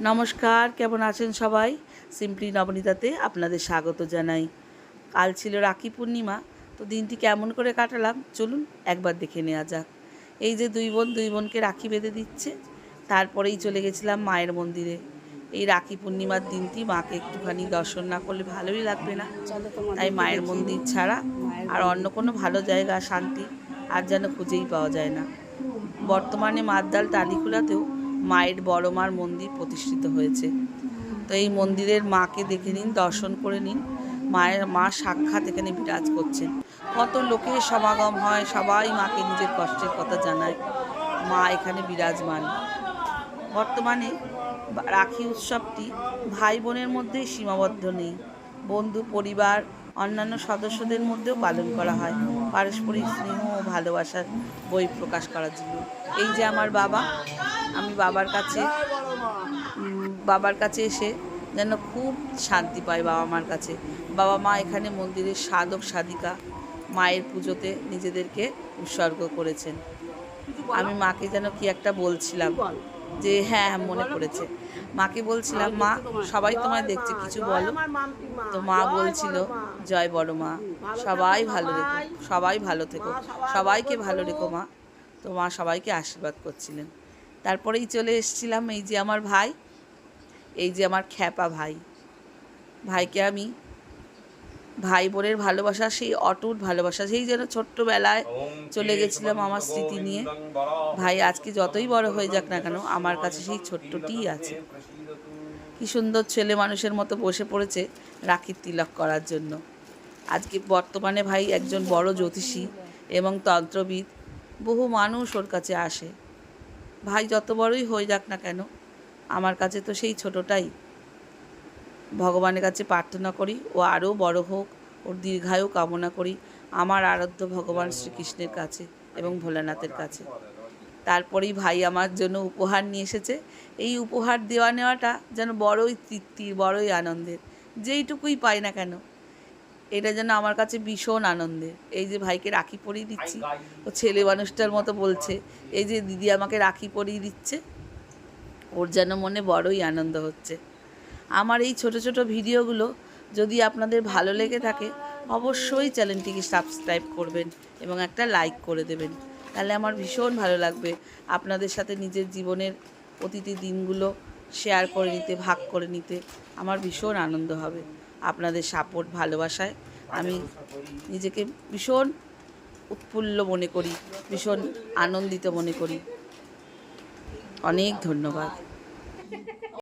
নমস্কার, কেমন আছেন সবাই? সিম্পলি নবনীতাতে আপনাদের স্বাগত জানাই। কাল ছিল রাখি পূর্ণিমা, তো দিনটি কেমন করে কাটালাম চলুন একবার দেখে নেওয়া যাক। এই যে দুই বোনকে রাখি বেঁধে দিচ্ছে, তারপরেই চলে গেছিলাম মায়ের মন্দিরে। এই রাখি পূর্ণিমার দিনটি মাকে একটুখানি দর্শন না করলে ভালোই লাগবে না, তাই মায়ের মন্দির ছাড়া আর অন্য কোনো ভালো জায়গা শান্তি আর যেন খুঁজেই পাওয়া যায় না। বর্তমানে মাদ্দাল টালিখোলাতেও মায়ের বড় মার মন্দির প্রতিষ্ঠিত হয়েছে। তো এই মন্দিরের মাকে দেখে নিন, দর্শন করে নিন। মা সাক্ষাৎ এখানে বিরাজ করছেন। কত লোকের সমাগম হয়, সবাই মাকে নিজের কষ্টের কথা জানায়। মা এখানে বিরাজমান। বর্তমানে রাখি উৎসবটি ভাই বোনের মধ্যেই সীমাবদ্ধ নেই, বন্ধু পরিবার অন্যান্য সদস্যদের মধ্যেও পালন করা হয় পারস্পরিক স্নেহ ও ভালোবাসার বহিঃপ্রকাশ করার জন্য। এই যে আমার বাবা, আমি বাবার কাছে এসে যেন খুব শান্তি পাই বাবা মার কাছে। বাবা মা এখানে মন্দিরের সাধক সাধিকা মায়ের পুজোতে নিজেদেরকে উৎসর্গ করেছেন। আমি মাকে যেন কি একটা বলছিলাম, যে হ্যাঁ মনে পড়েছে, মাকে বলছিলাম, মা সবাই তোমায় দেখছে, কিছু বলো। তো মা বলছিল, জয় বড় মা, সবাই ভালো রেখো, সবাই ভালো থেকো, সবাইকে ভালো রেখো মা। তো মা সবাইকে আশীর্বাদ করছিলেন। তারপরেই চলে এসেছিলাম, এই যে আমার ভাই, এই যে আমার খ্যাপা ভাইকে আমি ভাই বোনের ভালোবাসা, সেই অটুট ভালোবাসা, সেই যেন ছোট্টবেলায় চলে গেছিলাম আমার স্মৃতি নিয়ে। ভাই আজকে যতই বড় হয়ে যাক না কেন, আমার কাছে সেই ছোট্টটিই আছে। কি সুন্দর ছেলে মানুষের মতো বসে পড়েছে রাখির তিলক করার জন্য। আজকে বর্তমানে ভাই একজন বড় জ্যোতিষী এবং তন্ত্রবিদ, বহু মানুষ ওর কাছে আসে। ভাই যত বড়ই হয়ে যাক না কেন, আমার কাছে তো সেই ছোটটাই। ভগবানের কাছে প্রার্থনা করি ও আরও বড় হোক, ওর দীর্ঘায়ু কামনা করি আমার আরাধ্য ভগবান শ্রীকৃষ্ণের কাছে এবং ভোলানাথের কাছে। তারপরেই ভাই আমার জন্য উপহার নিয়ে এসেছে। এই উপহার দেওয়া নেওয়াটা যেন বড়ই তৃপ্তির, বড়ই আনন্দের। যেইটুকুই পাই না কেন, এটা যেন আমার কাছে ভীষণ আনন্দের। এই যে ভাইকে রাখি পরিয়ে দিচ্ছি, ও ছেলে মানুষটার মতো বলছে, এই যে দিদি আমাকে রাখি পরিয়ে দিচ্ছে, ওর যেন মনে বড়ই আনন্দ হচ্ছে। আমার এই ছোট ছোট ভিডিওগুলো যদি আপনাদের ভালো লেগে থাকে, অবশ্যই চ্যানেলটিকে সাবস্ক্রাইব করবেন এবং একটা লাইক করে দেবেন। তাহলে আমার ভীষণ ভালো লাগবে আপনাদের সাথে নিজের জীবনের প্রতিটি দিনগুলো শেয়ার করে নিতে, ভাগ করে নিতে আমার ভীষণ আনন্দ হবে। আপনাদের সাপোর্ট, ভালোবাসায় আমি নিজেকে ভীষণ উৎফুল্ল মনে করি, ভীষণ আনন্দিত মনে করি। অনেক ধন্যবাদ।